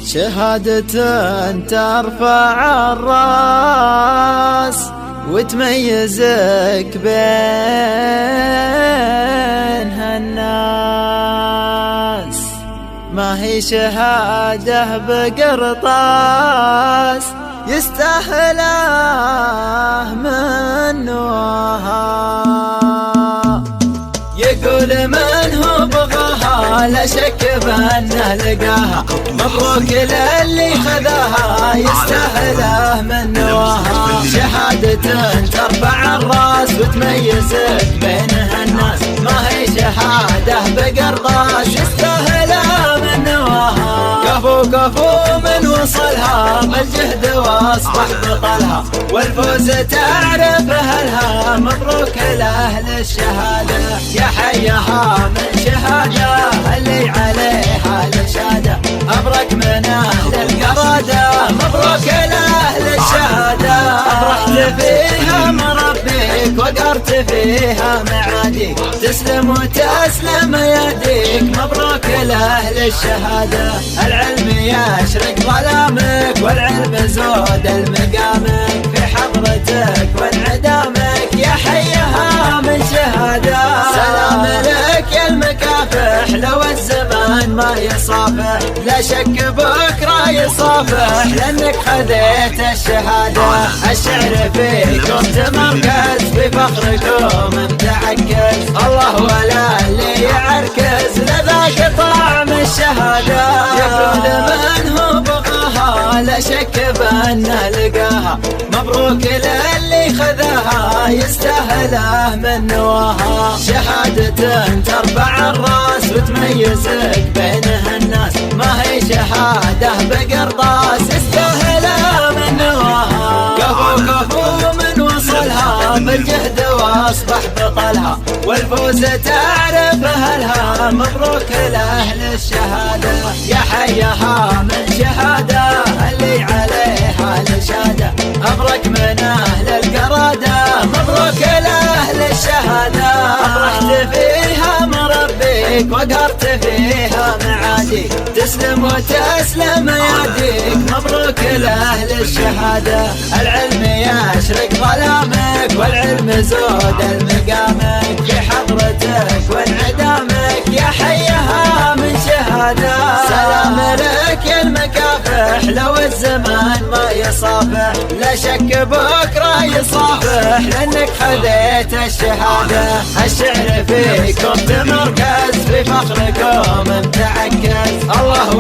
شهادة ترفع الراس وتميزك بينها الناس، ما هي شهادة بقرطاس يستاهله من وها. يقول من هو بغاها لا شك بأنه لقاها، مبروك للي خذاها يستاهله من نواها. شهادة ترفع الراس وتميزك بينها الناس، ما هي شهادة بقرطاس يستاهله من نواها. كفو كفو من وصلها بالجهد واصبح بطلها، والفوز تعرف اهلها مبروك لاهل الشهاده. يا حيها من شهاده اللي عليها الاشاده، ابرك من اهل القراده مبروك لاهل الشهاده. افرحت فيها مربيك وقرت فيها معاديك، تسلم وتسلم يديك مبروك لاهل الشهاده. العلم يشرق ظلامك والعلم زود المقامك، في حضرتك وانعدامك يا حيها من شهاده. سلام لك يا المكافح لو الزمان ما يصافح، لا شك بكره يصافح لانك خذيت الشهاده. الشعر فيكم تمركز بفخركم متعكز، الله ولا اللي يعركز لذاك طعم الشهاده. يقول من هو بغاها لا شك بأنه لقاها، مبروك للي خذاها يستاهله من نواها. شهادة ترفع الراس وتميزك بينها الناس، ما هي شهادة بقرطاس يستاهله من نواها. كفو كفو من وصلها بالجهد واصبح بطلها، والفوز تعرف اهلها مبروك لاهل الشهاده. يا حيها من شهاده اللي عليها الاشاده، ابرك من اهل القراده مبروك لاهل الشهاده. افرحت فيها مربيك وقهرت فيها معاديك، تسلم وتسلم يديك مبروك لاهل الشهاده. العلم يشرق ظلامك والعلم زود المقامك، في حضرتك وانعدامك يا حيها من شهاده. سلام لك يا المكافح لو الزمان ما يصافح، لا شك بكره يصافح لانك خذيت الشهاده. الشعر فيكم تمركز بفخركم متعكز، الله